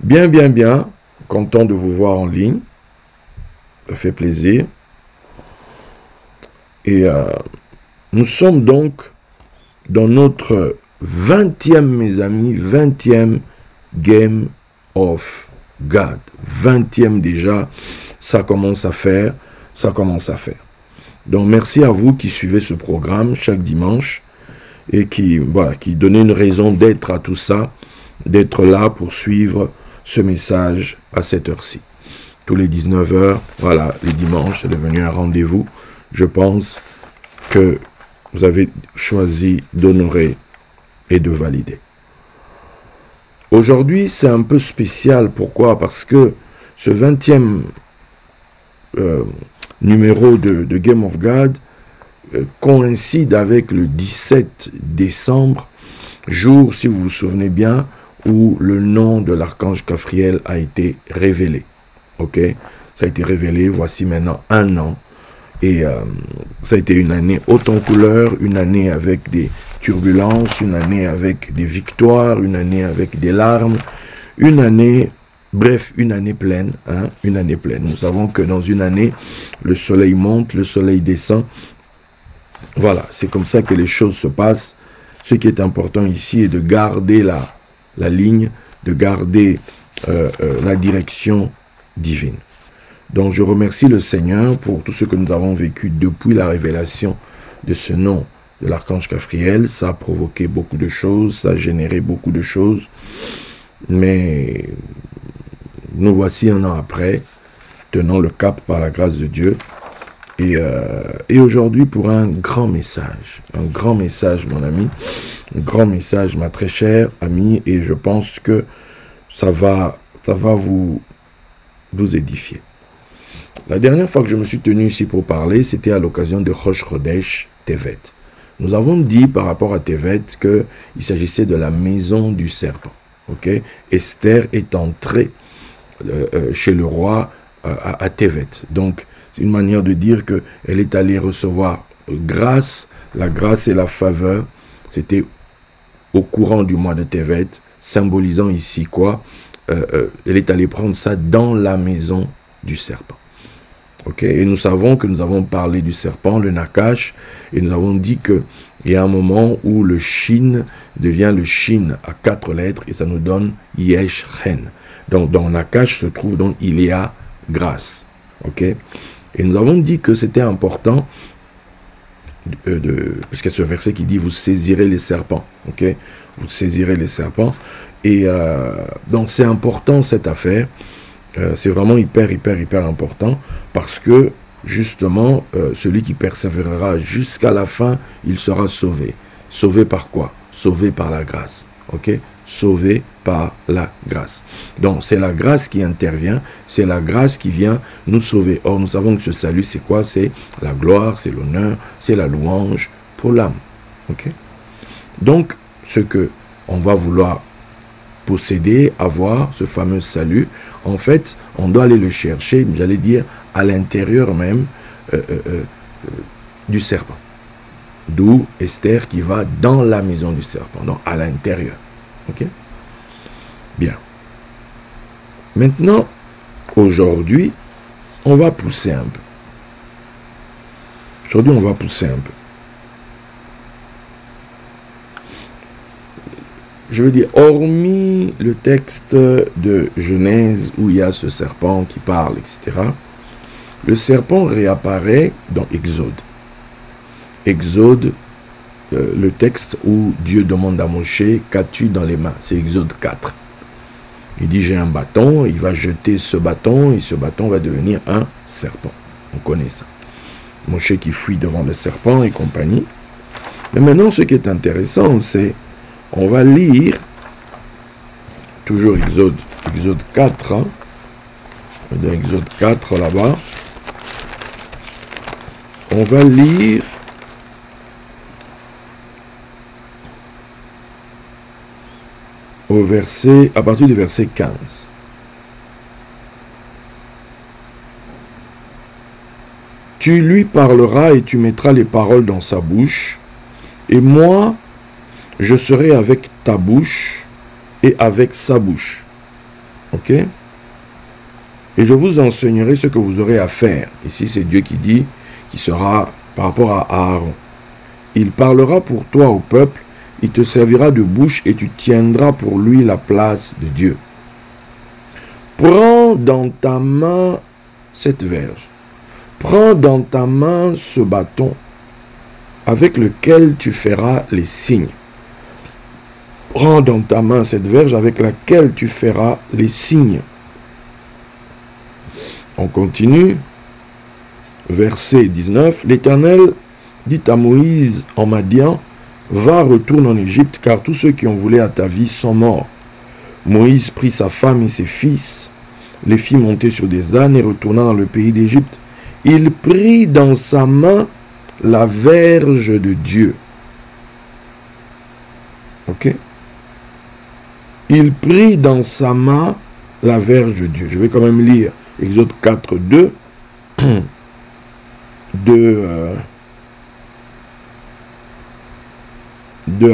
Bien, bien, bien. Content de vous voir en ligne. Ça fait plaisir. Et nous sommes donc dans notre 20e, mes amis, 20e Game of God. 20e déjà. Ça commence à faire. Ça commence à faire. Donc, merci à vous qui suivez ce programme chaque dimanche et qui donnez une raison d'être à tout ça, d'être là pour suivre ce message à cette heure-ci. Tous les 19 h, voilà, les dimanches, c'est devenu un rendez-vous. Je pense que vous avez choisi d'honorer et de valider. Aujourd'hui, c'est un peu spécial. Pourquoi? Parce que ce 20e numéro de Game of God coïncide avec le 17 décembre, jour, si vous vous souvenez bien, où le nom de l'archange Gabriel a été révélé. Ok, ça a été révélé, voici maintenant un an. Et ça a été une année haute en couleur, une année avec des turbulences, une année avec des victoires, une année avec des larmes, une année, bref, une année pleine, hein, une année pleine. Nous savons que dans une année, le soleil monte, le soleil descend. Voilà, c'est comme ça que les choses se passent. Ce qui est important ici est de garder la ligne, de garder la direction divine. Donc je remercie le Seigneur pour tout ce que nous avons vécu depuis la révélation de ce nom de l'archange Gabriel. Ça a provoqué beaucoup de choses, ça a généré beaucoup de choses, mais nous voici un an après, tenant le cap par la grâce de Dieu. Et aujourd'hui pour un grand message, mon ami, un grand message, ma très chère amie, et je pense que ça va vous édifier. La dernière fois que je me suis tenu ici pour parler, c'était à l'occasion de Rosh Chodesh Tevet. Nous avons dit par rapport à Tevet qu'il s'agissait de la maison du serpent. Okay? Esther est entrée chez le roi à Tevet. Donc, c'est une manière de dire qu'elle est allée recevoir grâce, la grâce et la faveur. C'était au courant du mois de Tevet, symbolisant ici quoi? Elle est allée prendre ça dans la maison du serpent. Okay? Et nous savons que nous avons parlé du serpent, le Nakash, et nous avons dit qu'il y a un moment où le Shin devient le Shin à 4 lettres, et ça nous donne Yesh Chen. Donc dans Nakash se trouve donc il y a grâce. Okay? Et nous avons dit que c'était important, parce qu'il y a ce verset qui dit « Vous saisirez les serpents. Okay? » Vous saisirez les serpents. Et donc c'est important cette affaire. C'est vraiment hyper important. Parce que justement, celui qui persévérera jusqu'à la fin, il sera sauvé. Sauvé par quoi? Sauvé par la grâce. Ok? Sauvé par la grâce. Donc, c'est la grâce qui intervient, c'est la grâce qui vient nous sauver. Or, nous savons que ce salut, c'est quoi? C'est la gloire, c'est l'honneur, c'est la louange pour l'âme. Ok? Donc, ce que on va vouloir posséder, avoir, ce fameux salut, en fait, on doit aller le chercher, j'allais dire, à l'intérieur même du serpent. D'où Esther qui va dans la maison du serpent, donc à l'intérieur. Ok? Bien. Maintenant, aujourd'hui, on va pousser un peu. Aujourd'hui, on va pousser un peu. Je veux dire, hormis le texte de Genèse où il y a ce serpent qui parle, etc., le serpent réapparaît dans Exode. Exode, le texte où Dieu demande à Moshe, qu'as-tu dans les mains? C'est Exode 4. Il dit, j'ai un bâton, il va jeter ce bâton, et ce bâton va devenir un serpent. On connaît ça. Moshe qui fuit devant le serpent et compagnie. Mais maintenant, ce qui est intéressant, c'est, on va lire, toujours Exode 4, hein, dans Exode 4 là-bas, on va lire à partir du verset 15. Tu lui parleras et tu mettras les paroles dans sa bouche, et moi, je serai avec ta bouche et avec sa bouche. Ok? Et je vous enseignerai ce que vous aurez à faire. Ici, c'est Dieu qui dit, qui sera par rapport à Aaron. Il parlera pour toi au peuple, il te servira de bouche et tu tiendras pour lui la place de Dieu. Prends dans ta main cette verge. Prends dans ta main ce bâton avec lequel tu feras les signes. Prends dans ta main cette verge avec laquelle tu feras les signes. On continue. Verset 19. L'Éternel dit à Moïse en Madian, va, retourne en Égypte, car tous ceux qui ont voulu à ta vie sont morts. Moïse prit sa femme et ses fils, les fit monter sur des ânes et retourna dans le pays d'Égypte. Il prit dans sa main la verge de Dieu. Ok? Il prit dans sa main la verge de Dieu. Je vais quand même lire Exode 4, 2. 2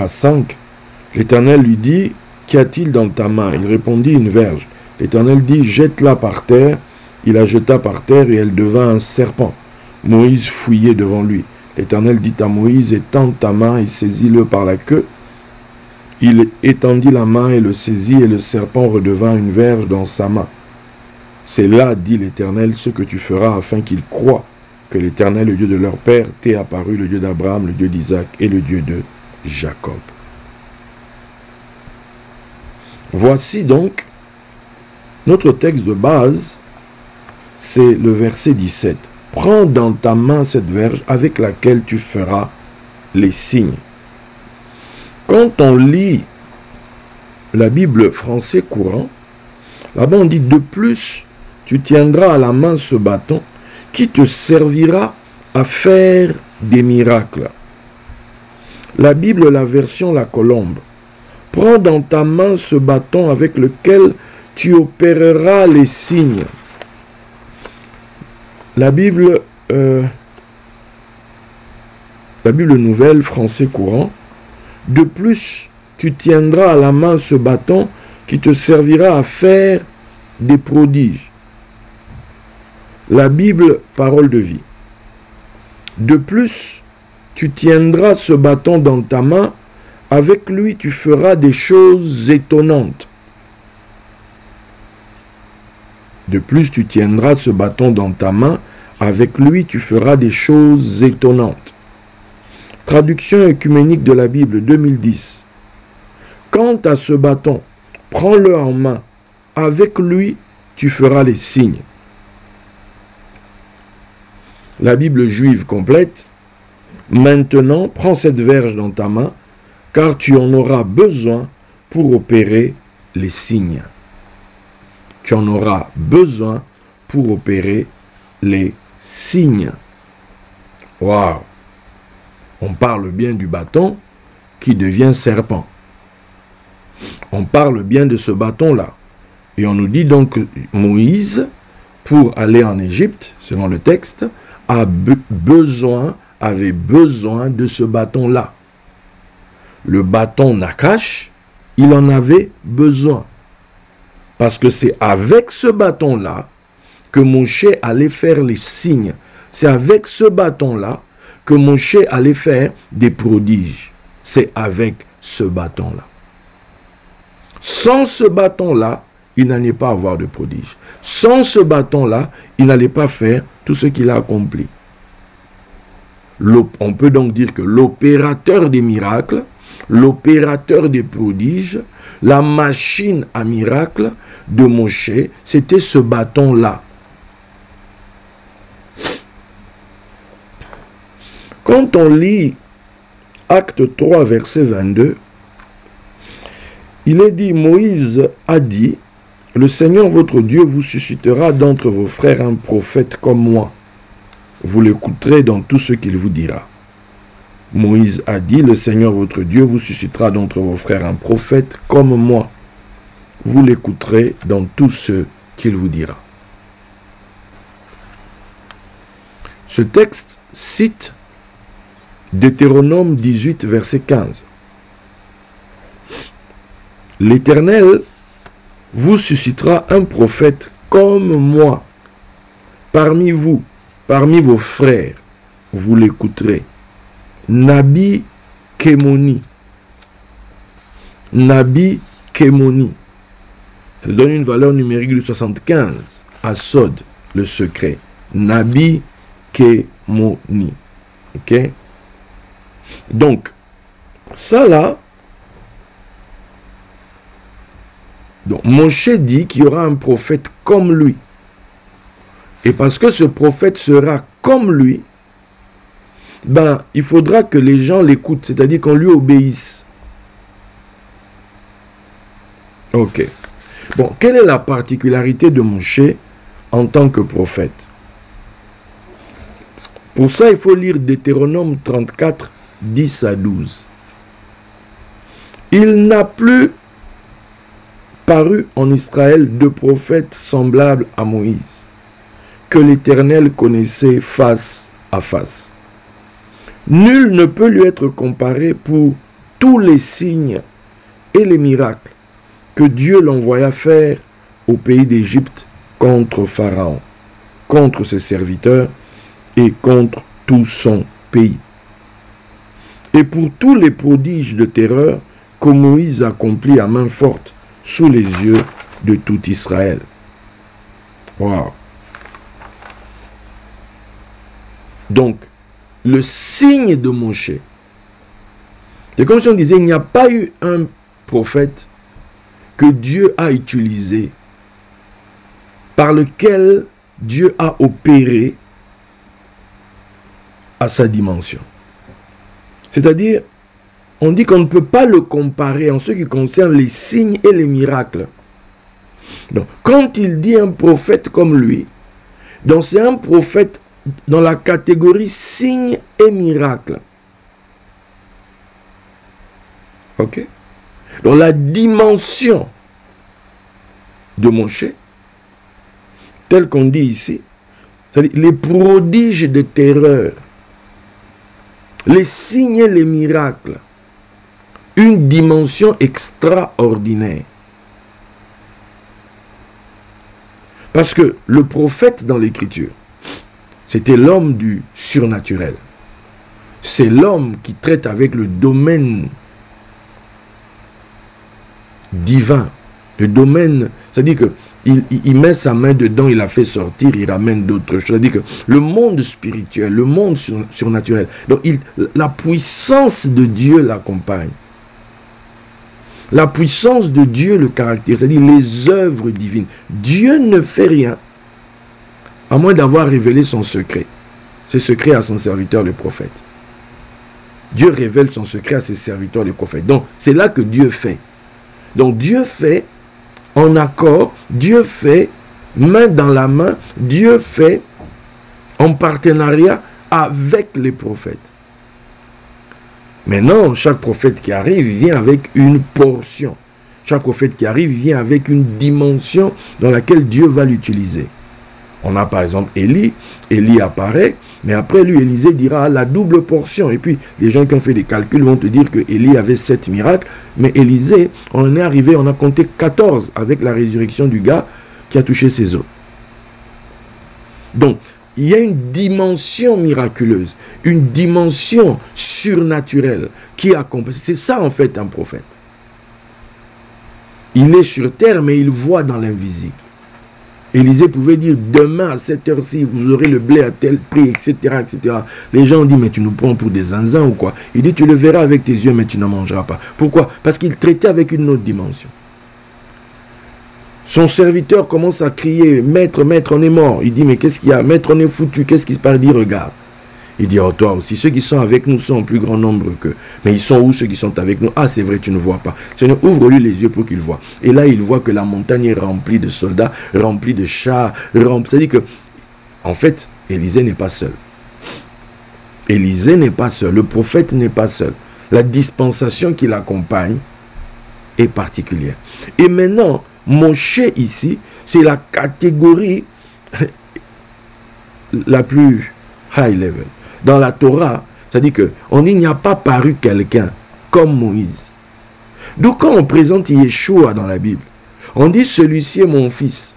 à 5. L'Éternel lui dit, qu'y a-t-il dans ta main? Il répondit, une verge. L'Éternel dit, jette-la par terre. Il la jeta par terre et elle devint un serpent. Moïse fouillait devant lui. L'Éternel dit à Moïse, étends ta main et saisis-le par la queue. Il étendit la main et le saisit, et le serpent redevint une verge dans sa main. C'est là, dit l'Éternel, ce que tu feras afin qu'ils croient que l'Éternel, le Dieu de leur père, t'est apparu, le Dieu d'Abraham, le Dieu d'Isaac et le Dieu de Jacob. Voici donc notre texte de base, c'est le verset 17. Prends dans ta main cette verge avec laquelle tu feras les signes. Quand on lit la Bible français courant, là-bas on dit, de plus, tu tiendras à la main ce bâton qui te servira à faire des miracles. La Bible, la version La Colombe. Prends dans ta main ce bâton avec lequel tu opéreras les signes. La Bible nouvelle, français courant. De plus, tu tiendras à la main ce bâton qui te servira à faire des prodiges. La Bible, parole de vie. De plus, tu tiendras ce bâton dans ta main, avec lui tu feras des choses étonnantes. De plus, tu tiendras ce bâton dans ta main, avec lui tu feras des choses étonnantes. Traduction œcuménique de la Bible 2010. Quant à ce bâton, prends-le en main, avec lui tu feras les signes. La Bible juive complète. Maintenant, prends cette verge dans ta main, car tu en auras besoin pour opérer les signes. Tu en auras besoin pour opérer les signes. Waouh! On parle bien du bâton qui devient serpent. On parle bien de ce bâton-là. Et on nous dit donc que Moïse, pour aller en Égypte, selon le texte, avait besoin de ce bâton-là. Le bâton Nakash, il en avait besoin. Parce que c'est avec ce bâton-là que Moshe allait faire les signes. C'est avec ce bâton-là que Moshe allait faire des prodiges. C'est avec ce bâton-là. Sans ce bâton-là, il n'allait pas avoir de prodige. Sans ce bâton-là, il n'allait pas faire tout ce qu'il a accompli. On peut donc dire que l'opérateur des miracles, l'opérateur des prodiges, la machine à miracles de Moshe, c'était ce bâton-là. Quand on lit Acte 3, verset 22, il est dit, Moïse a dit, le Seigneur votre Dieu vous suscitera d'entre vos frères un prophète comme moi. Vous l'écouterez dans tout ce qu'il vous dira. Moïse a dit, le Seigneur votre Dieu vous suscitera d'entre vos frères un prophète comme moi. Vous l'écouterez dans tout ce qu'il vous dira. Ce texte cite Deutéronome 18, verset 15. L'Éternel vous suscitera un prophète comme moi, parmi vous, parmi vos frères, vous l'écouterez. Nabi Kémoni. Nabi Kémoni. Ça donne une valeur numérique de 75 à Sod, le secret. Nabi Kémoni. Ok? Donc, ça là, donc Moshe dit qu'il y aura un prophète comme lui. Et parce que ce prophète sera comme lui, ben, il faudra que les gens l'écoutent, c'est-à-dire qu'on lui obéisse. Ok. Bon, quelle est la particularité de Moshe en tant que prophète? Pour ça, il faut lire Deutéronome 34, 10 à 12. Il n'a plus paru en Israël de prophète semblable à Moïse, que l'Éternel connaissait face à face. Nul ne peut lui être comparé pour tous les signes et les miracles que Dieu l'envoya faire au pays d'Égypte contre Pharaon, contre ses serviteurs et contre tout son pays. Et pour tous les prodiges de terreur que Moïse accomplit à main forte sous les yeux de tout Israël. Wow. Donc, le signe de Moshe, c'est comme si on disait, il n'y a pas eu un prophète que Dieu a utilisé, par lequel Dieu a opéré à sa dimension. C'est-à-dire, on dit qu'on ne peut pas le comparer en ce qui concerne les signes et les miracles. Donc, quand il dit un prophète comme lui, donc c'est un prophète dans la catégorie signes et miracles. Ok? Donc la dimension de Moshe, tel qu'on dit ici, c'est-à-dire les prodiges de terreur, les signes et les miracles, une dimension extraordinaire. Parce que le prophète dans l'écriture, c'était l'homme du surnaturel. C'est l'homme qui traite avec le domaine divin. Le domaine, c'est-à-dire qu'il met sa main dedans, il la fait sortir, il ramène d'autres choses. C'est-à-dire que le monde spirituel, le monde surnaturel, donc la puissance de Dieu l'accompagne. La puissance de Dieu le caractérise, c'est-à-dire les œuvres divines. Dieu ne fait rien à moins d'avoir révélé son secret. Ses secrets à son serviteur le prophète. Dieu révèle son secret à ses serviteurs les prophètes. Donc c'est là que Dieu fait. Donc Dieu fait en accord, Dieu fait main dans la main, Dieu fait en partenariat avec les prophètes. Maintenant, chaque prophète qui arrive vient avec une portion. Chaque prophète qui arrive vient avec une dimension dans laquelle Dieu va l'utiliser. On a par exemple Élie, Élie apparaît, mais après lui, Élisée dira la double portion. Et puis, les gens qui ont fait des calculs vont te dire que Élie avait 7 miracles, mais Élisée, on est arrivé, on a compté 14 avec la résurrection du gars qui a touché ses os. Donc, il y a une dimension miraculeuse, une dimension surnaturelle qui accompagne. C'est ça en fait un prophète. Il est sur terre, mais il voit dans l'invisible. Élisée pouvait dire, demain à cette heure-ci, vous aurez le blé à tel prix, etc., etc. Les gens ont dit, mais tu nous prends pour des zinzins ou quoi? Il dit, tu le verras avec tes yeux, mais tu n'en mangeras pas. Pourquoi? Parce qu'il traitait avec une autre dimension. Son serviteur commence à crier, maître, maître, on est mort. Il dit, mais qu'est-ce qu'il y a? Maître, on est foutu, qu'est-ce qui se passe? Il dit, regarde. Il dit, oh toi aussi, ceux qui sont avec nous sont en plus grand nombre qu'eux. Mais ils sont où ceux qui sont avec nous? Ah, c'est vrai, tu ne vois pas. Seigneur, ouvre-lui les yeux pour qu'il voit. Et là, il voit que la montagne est remplie de soldats, remplie de chars, c'est-à-dire que, en fait, Élisée n'est pas seul. Élisée n'est pas seul. Le prophète n'est pas seul. La dispensation qui l'accompagne est particulière. Et maintenant, Moshe ici, c'est la catégorie la plus high level. Dans la Torah, c'est-à-dire qu'on dit qu'il n'y a pas paru quelqu'un comme Moïse. Donc quand on présente Yeshua dans la Bible, On dit, celui-ci est mon fils,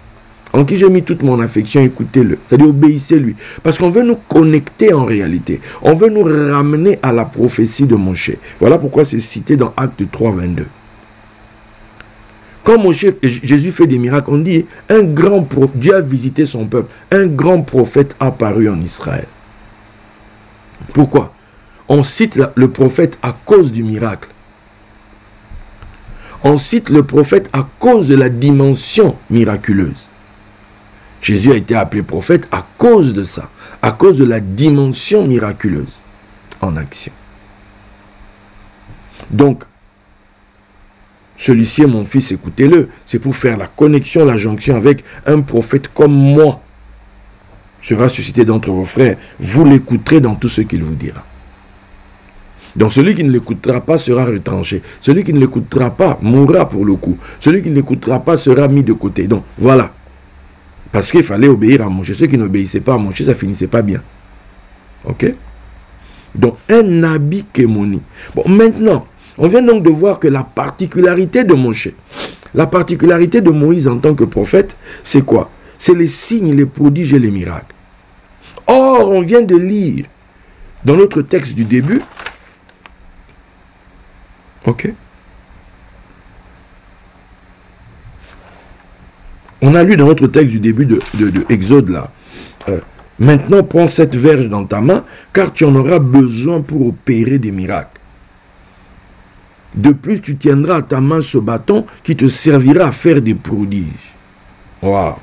en qui j'ai mis toute mon affection, écoutez-le. C'est-à-dire, obéissez-lui. Parce qu'on veut nous connecter en réalité. On veut nous ramener à la prophétie de Moshe. Voilà pourquoi c'est cité dans Acte 3, 22. Quand Jésus fait des miracles, on dit, Dieu a visité son peuple. Un grand prophète apparu en Israël. Pourquoi? On cite le prophète à cause du miracle. On cite le prophète à cause de la dimension miraculeuse. Jésus a été appelé prophète à cause de ça, à cause de la dimension miraculeuse en action. Donc, celui-ci est mon fils, écoutez-le. C'est pour faire la connexion, la jonction avec un prophète comme moi. Sera suscité d'entre vos frères. Vous l'écouterez dans tout ce qu'il vous dira. Donc celui qui ne l'écoutera pas sera retranché. Celui qui ne l'écoutera pas mourra pour le coup. Celui qui ne l'écoutera pas sera mis de côté. Donc voilà. Parce qu'il fallait obéir à Moshe. Ceux qui n'obéissaient pas à Moshe, ça finissait pas bien. Ok? Donc un habit kémoni. Bon, maintenant, on vient donc de voir que la particularité de Moshe, la particularité de Moïse en tant que prophète, c'est quoi? C'est les signes, les prodiges et les miracles. Or, on vient de lire dans notre texte du début, ok? On a lu dans notre texte du début de Exode là, maintenant prends cette verge dans ta main, car tu en auras besoin pour opérer des miracles. De plus, tu tiendras à ta main ce bâton qui te servira à faire des prodiges. Waouh!